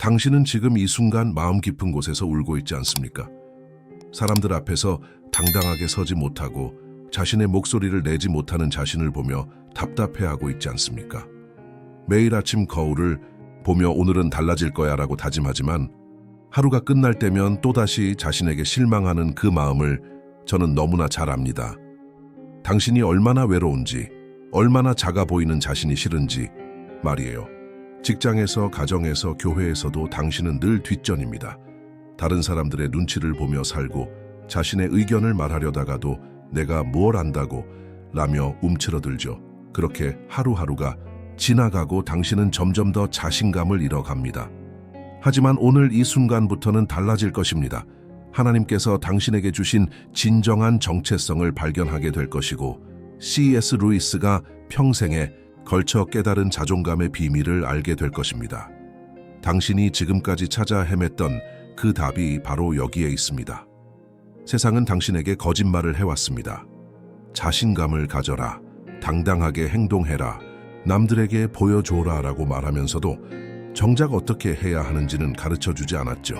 당신은 지금 이 순간 마음 깊은 곳에서 울고 있지 않습니까? 사람들 앞에서 당당하게 서지 못하고 자신의 목소리를 내지 못하는 자신을 보며 답답해하고 있지 않습니까? 매일 아침 거울을 보며 오늘은 달라질 거야 라고 다짐하지만 하루가 끝날 때면 또다시 자신에게 실망하는 그 마음을 저는 너무나 잘 압니다. 당신이 얼마나 외로운지, 얼마나 작아 보이는 자신이 싫은지 말이에요. 직장에서, 가정에서, 교회에서도 당신은 늘 뒷전입니다. 다른 사람들의 눈치를 보며 살고 자신의 의견을 말하려다가도 내가 뭘 안다고 라며 움츠러들죠. 그렇게 하루하루가 지나가고 당신은 점점 더 자신감을 잃어갑니다. 하지만 오늘 이 순간부터는 달라질 것입니다. 하나님께서 당신에게 주신 진정한 정체성을 발견하게 될 것이고 C.S. 루이스가 평생에 걸쳐 깨달은 자존감의 비밀을 알게 될 것입니다. 당신이 지금까지 찾아 헤맸던 그 답이 바로 여기에 있습니다. 세상은 당신에게 거짓말을 해왔습니다. 자신감을 가져라, 당당하게 행동해라, 남들에게 보여줘라 라고 말하면서도 정작 어떻게 해야 하는지는 가르쳐주지 않았죠.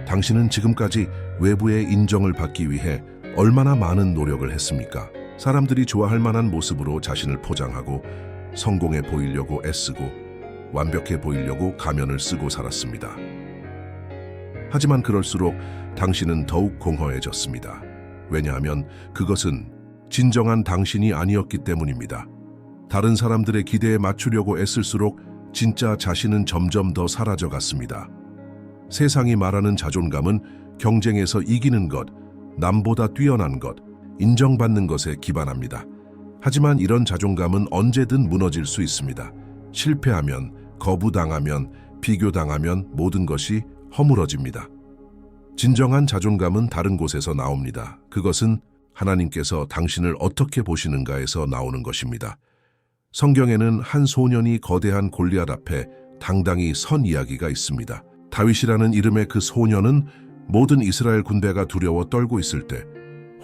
당신은 지금까지 외부의 인정을 받기 위해 얼마나 많은 노력을 했습니까? 사람들이 좋아할 만한 모습으로 자신을 포장하고 성공해 보이려고 애쓰고 완벽해 보이려고 가면을 쓰고 살았습니다. 하지만 그럴수록 당신은 더욱 공허해졌습니다. 왜냐하면 그것은 진정한 당신이 아니었기 때문입니다. 다른 사람들의 기대에 맞추려고 애쓸수록 진짜 자신은 점점 더 사라져갔습니다. 세상이 말하는 자존감은 경쟁에서 이기는 것, 남보다 뛰어난 것, 인정받는 것에 기반합니다. 하지만 이런 자존감은 언제든 무너질 수 있습니다. 실패하면, 거부당하면, 비교당하면 모든 것이 허물어집니다. 진정한 자존감은 다른 곳에서 나옵니다. 그것은 하나님께서 당신을 어떻게 보시는가에서 나오는 것입니다. 성경에는 한 소년이 거대한 골리앗 앞에 당당히 선 이야기가 있습니다. 다윗이라는 이름의 그 소년은 모든 이스라엘 군대가 두려워 떨고 있을 때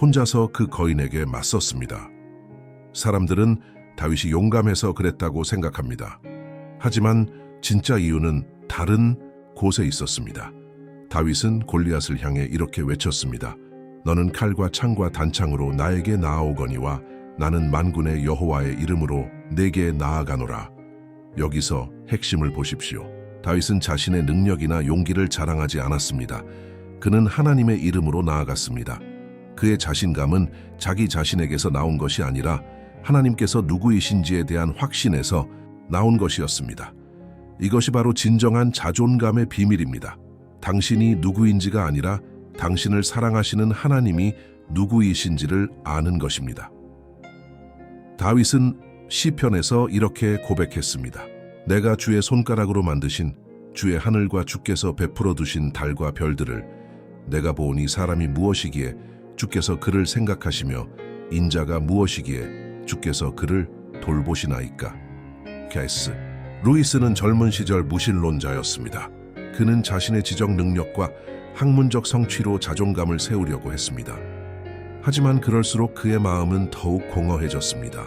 혼자서 그 거인에게 맞섰습니다. 사람들은 다윗이 용감해서 그랬다고 생각합니다. 하지만 진짜 이유는 다른 곳에 있었습니다. 다윗은 골리앗을 향해 이렇게 외쳤습니다. 너는 칼과 창과 단창으로 나에게 나아오거니와 나는 만군의 여호와의 이름으로 내게 나아가노라. 여기서 핵심을 보십시오. 다윗은 자신의 능력이나 용기를 자랑하지 않았습니다. 그는 하나님의 이름으로 나아갔습니다. 그의 자신감은 자기 자신에게서 나온 것이 아니라 하나님께서 누구이신지에 대한 확신에서 나온 것이었습니다. 이것이 바로 진정한 자존감의 비밀입니다. 당신이 누구인지가 아니라 당신을 사랑하시는 하나님이 누구이신지를 아는 것입니다. 다윗은 시편에서 이렇게 고백했습니다. 내가 주의 손가락으로 만드신 주의 하늘과 주께서 베풀어 두신 달과 별들을 내가 보니 사람이 무엇이기에 주께서 그를 생각하시며 인자가 무엇이기에 주께서 그를 돌보시나이까. C.S. 루이스는 젊은 시절 무신론자였습니다. 그는 자신의 지적 능력과 학문적 성취로 자존감을 세우려고 했습니다. 하지만 그럴수록 그의 마음은 더욱 공허해졌습니다.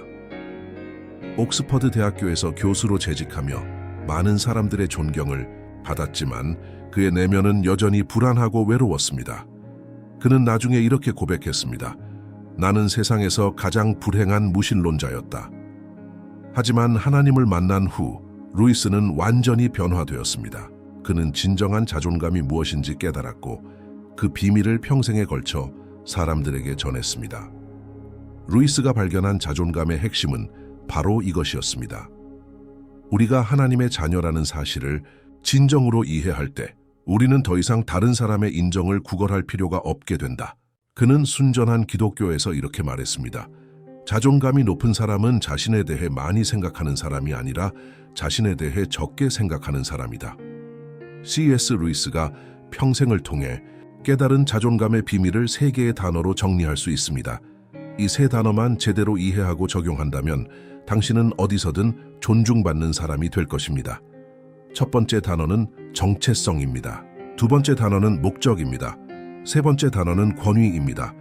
옥스퍼드 대학교에서 교수로 재직하며 많은 사람들의 존경을 받았지만 그의 내면은 여전히 불안하고 외로웠습니다. 그는 나중에 이렇게 고백했습니다. 나는 세상에서 가장 불행한 무신론자였다. 하지만 하나님을 만난 후 루이스는 완전히 변화되었습니다. 그는 진정한 자존감이 무엇인지 깨달았고 그 비밀을 평생에 걸쳐 사람들에게 전했습니다. 루이스가 발견한 자존감의 핵심은 바로 이것이었습니다. 우리가 하나님의 자녀라는 사실을 진정으로 이해할 때 우리는 더 이상 다른 사람의 인정을 구걸할 필요가 없게 된다. 그는 순전한 기독교에서 이렇게 말했습니다. 자존감이 높은 사람은 자신에 대해 많이 생각하는 사람이 아니라 자신에 대해 적게 생각하는 사람이다. C.S. 루이스가 평생을 통해 깨달은 자존감의 비밀을 3개의 단어로 정리할 수 있습니다. 이 3 단어만 제대로 이해하고 적용한다면 당신은 어디서든 존중받는 사람이 될 것입니다. 첫 번째 단어는 정체성입니다. 두 번째 단어는 목적입니다. 세 번째 단어는 권위입니다.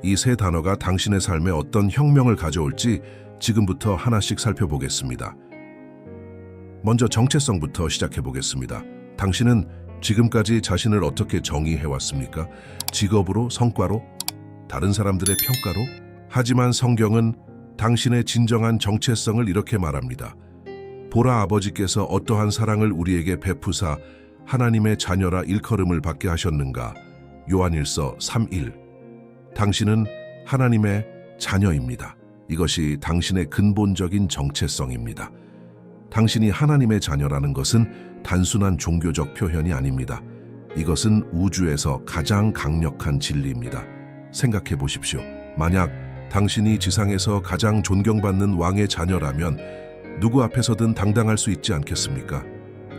이 3 단어가 당신의 삶에 어떤 혁명을 가져올지 지금부터 하나씩 살펴보겠습니다. 먼저 정체성부터 시작해 보겠습니다. 당신은 지금까지 자신을 어떻게 정의해왔습니까? 직업으로, 성과로, 다른 사람들의 평가로? 하지만 성경은 당신의 진정한 정체성을 이렇게 말합니다. 보라, 아버지께서 어떠한 사랑을 우리에게 베푸사 하나님의 자녀라 일컬음을 받게 하셨는가? 요한일서 3:1. 당신은 하나님의 자녀입니다. 이것이 당신의 근본적인 정체성입니다. 당신이 하나님의 자녀라는 것은 단순한 종교적 표현이 아닙니다. 이것은 우주에서 가장 강력한 진리입니다. 생각해 보십시오. 만약 당신이 지상에서 가장 존경받는 왕의 자녀라면 누구 앞에서든 당당할 수 있지 않겠습니까?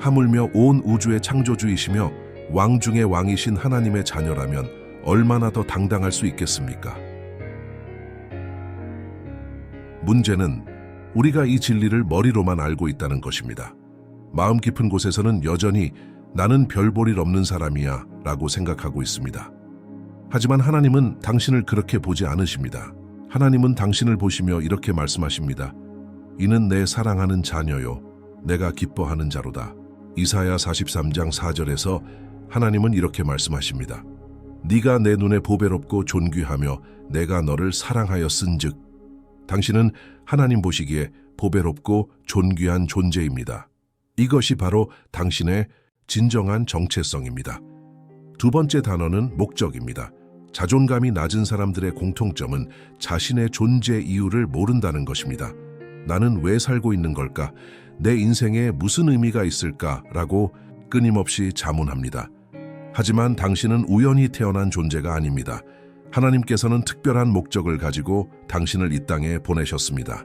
하물며 온 우주의 창조주이시며 왕 중의 왕이신 하나님의 자녀라면 얼마나 더 당당할 수 있겠습니까? 문제는 우리가 이 진리를 머리로만 알고 있다는 것입니다. 마음 깊은 곳에서는 여전히 나는 별 볼 일 없는 사람이야 라고 생각하고 있습니다. 하지만 하나님은 당신을 그렇게 보지 않으십니다. 하나님은 당신을 보시며 이렇게 말씀하십니다. 이는 내 사랑하는 자녀요, 내가 기뻐하는 자로다. 이사야 43장 4절에서 하나님은 이렇게 말씀하십니다. 네가 내 눈에 보배롭고 존귀하며 내가 너를 사랑하였은즉. 당신은 하나님 보시기에 보배롭고 존귀한 존재입니다. 이것이 바로 당신의 진정한 정체성입니다. 두 번째 단어는 목적입니다. 자존감이 낮은 사람들의 공통점은 자신의 존재 이유를 모른다는 것입니다. 나는 왜 살고 있는 걸까? 내 인생에 무슨 의미가 있을까? 라고 끊임없이 자문합니다. 하지만 당신은 우연히 태어난 존재가 아닙니다. 하나님께서는 특별한 목적을 가지고 당신을 이 땅에 보내셨습니다.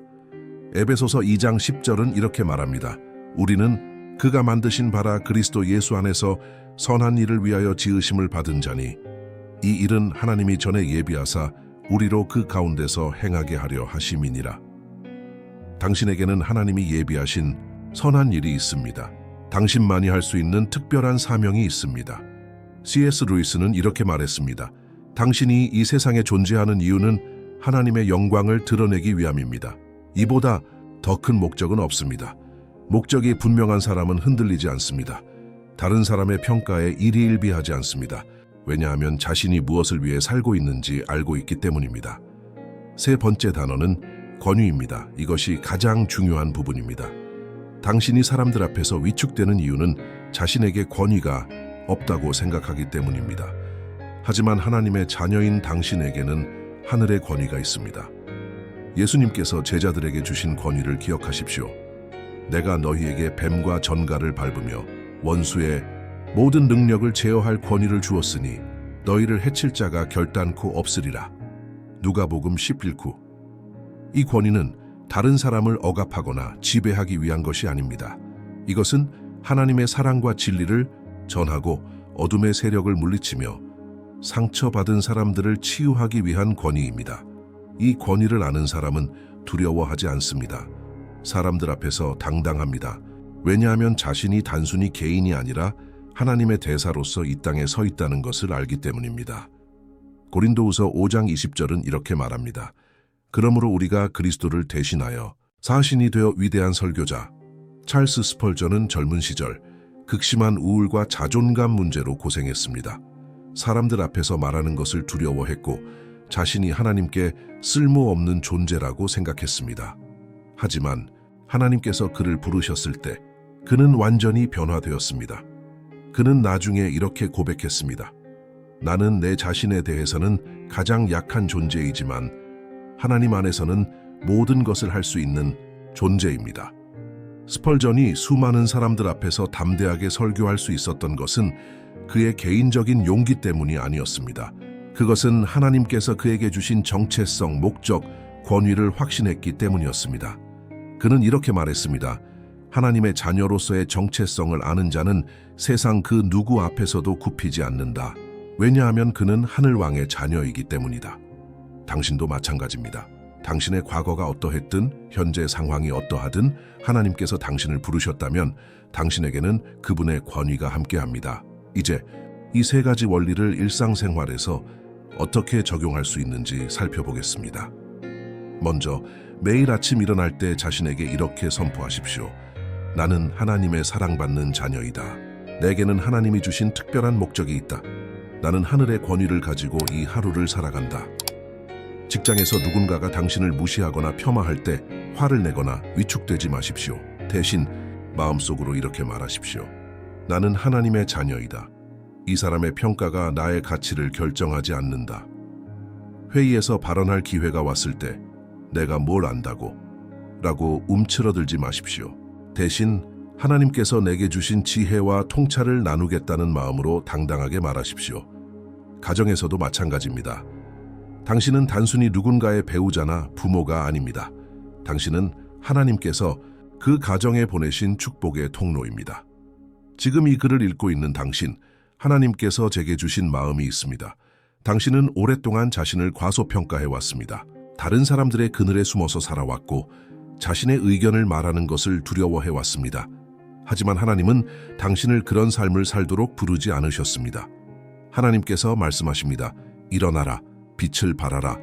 에베소서 2장 10절은 이렇게 말합니다. 우리는 그가 만드신 바라 그리스도 예수 안에서 선한 일을 위하여 지으심을 받은 자니 이 일은 하나님이 전에 예비하사 우리로 그 가운데서 행하게 하려 하심이니라. 당신에게는 하나님이 예비하신 선한 일이 있습니다. 당신만이 할 수 있는 특별한 사명이 있습니다. C.S. 루이스는 이렇게 말했습니다. 당신이 이 세상에 존재하는 이유는 하나님의 영광을 드러내기 위함입니다. 이보다 더 큰 목적은 없습니다. 목적이 분명한 사람은 흔들리지 않습니다. 다른 사람의 평가에 일희일비하지 않습니다. 왜냐하면 자신이 무엇을 위해 살고 있는지 알고 있기 때문입니다. 세 번째 단어는 권위입니다. 이것이 가장 중요한 부분입니다. 당신이 사람들 앞에서 위축되는 이유는 자신에게 권위가 없다고 생각하기 때문입니다. 하지만 하나님의 자녀인 당신에게는 하늘의 권위가 있습니다. 예수님께서 제자들에게 주신 권위를 기억하십시오. 내가 너희에게 뱀과 전갈을 밟으며 원수의 모든 능력을 제어할 권위를 주었으니 너희를 해칠 자가 결단코 없으리라. 누가복음 11구. 이 권위는 다른 사람을 억압하거나 지배하기 위한 것이 아닙니다. 이것은 하나님의 사랑과 진리를 전하고 어둠의 세력을 물리치며 상처받은 사람들을 치유하기 위한 권위입니다. 이 권위를 아는 사람은 두려워하지 않습니다. 사람들 앞에서 당당합니다. 왜냐하면 자신이 단순히 개인이 아니라 하나님의 대사로서 이 땅에 서 있다는 것을 알기 때문입니다. 고린도후서 5장 20절은 이렇게 말합니다. 그러므로 우리가 그리스도를 대신하여 사신이 되어 위대한 설교자. 찰스 스펄전은 젊은 시절 극심한 우울과 자존감 문제로 고생했습니다. 사람들 앞에서 말하는 것을 두려워했고 자신이 하나님께 쓸모없는 존재라고 생각했습니다. 하지만 하나님께서 그를 부르셨을 때 그는 완전히 변화되었습니다. 그는 나중에 이렇게 고백했습니다. 나는 내 자신에 대해서는 가장 약한 존재이지만 하나님 안에서는 모든 것을 할 수 있는 존재입니다. 스펄전이 수많은 사람들 앞에서 담대하게 설교할 수 있었던 것은 그의 개인적인 용기 때문이 아니었습니다. 그것은 하나님께서 그에게 주신 정체성, 목적, 권위를 확신했기 때문이었습니다. 그는 이렇게 말했습니다. 하나님의 자녀로서의 정체성을 아는 자는 세상 그 누구 앞에서도 굽히지 않는다. 왜냐하면 그는 하늘왕의 자녀이기 때문이다. 당신도 마찬가지입니다. 당신의 과거가 어떠했든 현재 상황이 어떠하든 하나님께서 당신을 부르셨다면 당신에게는 그분의 권위가 함께합니다. 이제 이 세 가지 원리를 일상생활에서 어떻게 적용할 수 있는지 살펴보겠습니다. 먼저 매일 아침 일어날 때 자신에게 이렇게 선포하십시오. 나는 하나님의 사랑받는 자녀이다. 내게는 하나님이 주신 특별한 목적이 있다. 나는 하늘의 권위를 가지고 이 하루를 살아간다. 직장에서 누군가가 당신을 무시하거나 폄하할 때 화를 내거나 위축되지 마십시오. 대신 마음속으로 이렇게 말하십시오. 나는 하나님의 자녀이다. 이 사람의 평가가 나의 가치를 결정하지 않는다. 회의에서 발언할 기회가 왔을 때 내가 뭘 안다고 라고 움츠러들지 마십시오. 대신 하나님께서 내게 주신 지혜와 통찰을 나누겠다는 마음으로 당당하게 말하십시오. 가정에서도 마찬가지입니다. 당신은 단순히 누군가의 배우자나 부모가 아닙니다. 당신은 하나님께서 그 가정에 보내신 축복의 통로입니다. 지금 이 글을 읽고 있는 당신, 하나님께서 제게 주신 마음이 있습니다. 당신은 오랫동안 자신을 과소평가해 왔습니다. 다른 사람들의 그늘에 숨어서 살아왔고 자신의 의견을 말하는 것을 두려워해 왔습니다. 하지만 하나님은 당신을 그런 삶을 살도록 부르지 않으셨습니다. 하나님께서 말씀하십니다. 일어나라, 빛을 발하라.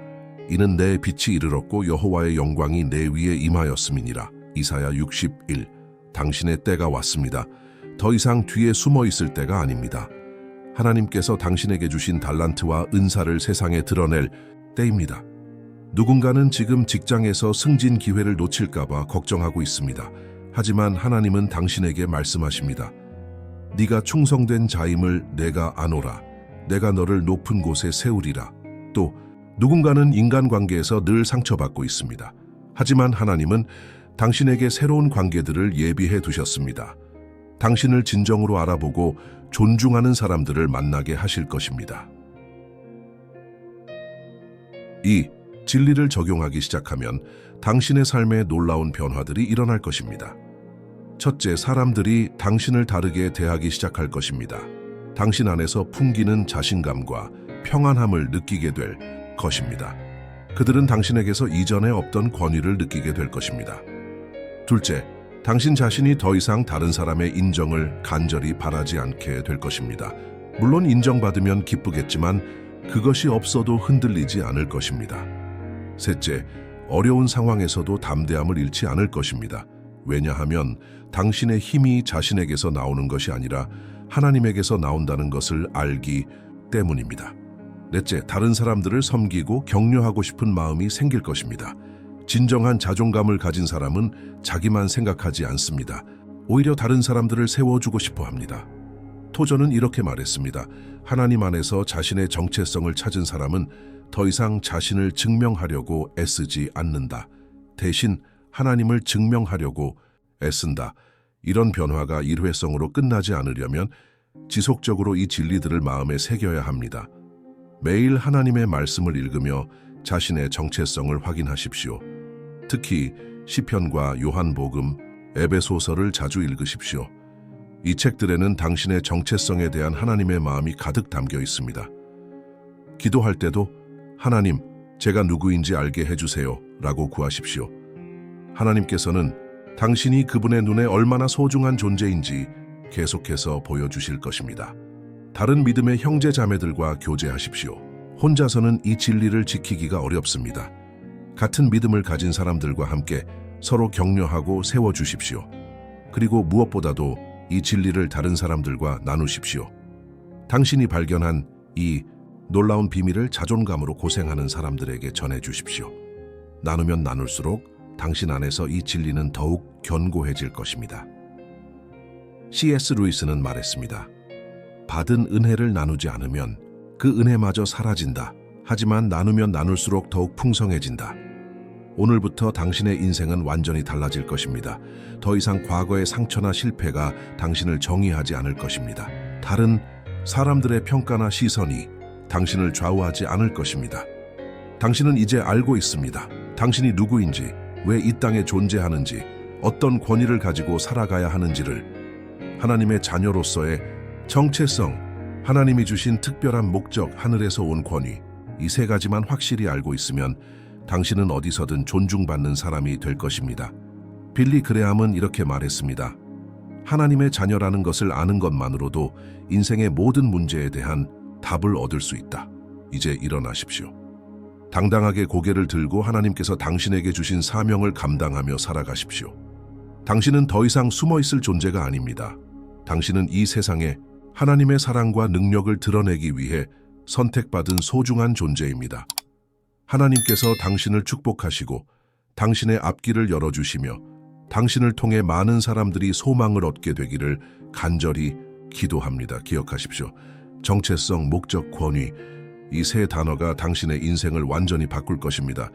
이는 내 빛이 이르렀고 여호와의 영광이 내 위에 임하였음이니라. 이사야 61. 당신의 때가 왔습니다. 더 이상 뒤에 숨어 있을 때가 아닙니다. 하나님께서 당신에게 주신 달란트와 은사를 세상에 드러낼 때입니다. 누군가는 지금 직장에서 승진 기회를 놓칠까봐 걱정하고 있습니다. 하지만 하나님은 당신에게 말씀하십니다. 네가 충성된 자임을 내가 아노라. 내가 너를 높은 곳에 세우리라. 또 누군가는 인간관계에서 늘 상처받고 있습니다. 하지만 하나님은 당신에게 새로운 관계들을 예비해 두셨습니다. 당신을 진정으로 알아보고 존중하는 사람들을 만나게 하실 것입니다. 이 진리를 적용하기 시작하면 당신의 삶에 놀라운 변화들이 일어날 것입니다. 첫째, 사람들이 당신을 다르게 대하기 시작할 것입니다. 당신 안에서 풍기는 자신감과 평안함을 느끼게 될 것입니다. 그들은 당신에게서 이전에 없던 권위를 느끼게 될 것입니다. 둘째, 당신 자신이 더 이상 다른 사람의 인정을 간절히 바라지 않게 될 것입니다. 물론 인정받으면 기쁘겠지만 그것이 없어도 흔들리지 않을 것입니다. 셋째, 어려운 상황에서도 담대함을 잃지 않을 것입니다. 왜냐하면 당신의 힘이 자신에게서 나오는 것이 아니라 하나님에게서 나온다는 것을 알기 때문입니다. 넷째, 다른 사람들을 섬기고 격려하고 싶은 마음이 생길 것입니다. 진정한 자존감을 가진 사람은 자기만 생각하지 않습니다. 오히려 다른 사람들을 세워주고 싶어 합니다. 토저는 이렇게 말했습니다. 하나님 안에서 자신의 정체성을 찾은 사람은 더 이상 자신을 증명하려고 애쓰지 않는다. 대신 하나님을 증명하려고 애쓴다. 이런 변화가 일회성으로 끝나지 않으려면 지속적으로 이 진리들을 마음에 새겨야 합니다. 매일 하나님의 말씀을 읽으며 자신의 정체성을 확인하십시오. 특히 시편과 요한복음, 에베소서를 자주 읽으십시오. 이 책들에는 당신의 정체성에 대한 하나님의 마음이 가득 담겨 있습니다. 기도할 때도 하나님, 제가 누구인지 알게 해주세요 라고 구하십시오. 하나님께서는 당신이 그분의 눈에 얼마나 소중한 존재인지 계속해서 보여주실 것입니다. 다른 믿음의 형제 자매들과 교제하십시오. 혼자서는 이 진리를 지키기가 어렵습니다. 같은 믿음을 가진 사람들과 함께 서로 격려하고 세워주십시오. 그리고 무엇보다도 이 진리를 다른 사람들과 나누십시오. 당신이 발견한 이 놀라운 비밀을 자존감으로 고생하는 사람들에게 전해주십시오. 나누면 나눌수록 당신 안에서 이 진리는 더욱 견고해질 것입니다. C.S. 루이스는 말했습니다. 받은 은혜를 나누지 않으면 그 은혜마저 사라진다. 하지만 나누면 나눌수록 더욱 풍성해진다. 오늘부터 당신의 인생은 완전히 달라질 것입니다. 더 이상 과거의 상처나 실패가 당신을 정의하지 않을 것입니다. 다른 사람들의 평가나 시선이 당신을 좌우하지 않을 것입니다. 당신은 이제 알고 있습니다. 당신이 누구인지, 왜 이 땅에 존재하는지, 어떤 권위를 가지고 살아가야 하는지를, 하나님의 자녀로서의 정체성, 하나님이 주신 특별한 목적, 하늘에서 온 권위, 이 세 가지만 확실히 알고 있으면 당신은 어디서든 존중받는 사람이 될 것입니다. 빌리 그레함은 이렇게 말했습니다. 하나님의 자녀라는 것을 아는 것만으로도 인생의 모든 문제에 대한 답을 얻을 수 있다. 이제 일어나십시오. 당당하게 고개를 들고 하나님께서 당신에게 주신 사명을 감당하며 살아가십시오. 당신은 더 이상 숨어있을 존재가 아닙니다. 당신은 이 세상에 하나님의 사랑과 능력을 드러내기 위해 선택받은 소중한 존재입니다. 하나님께서 당신을 축복하시고 당신의 앞길을 열어주시며 당신을 통해 많은 사람들이 소망을 얻게 되기를 간절히 기도합니다. 기억하십시오. 정체성, 목적, 권위, 이 세 단어가 당신의 인생을 완전히 바꿀 것입니다.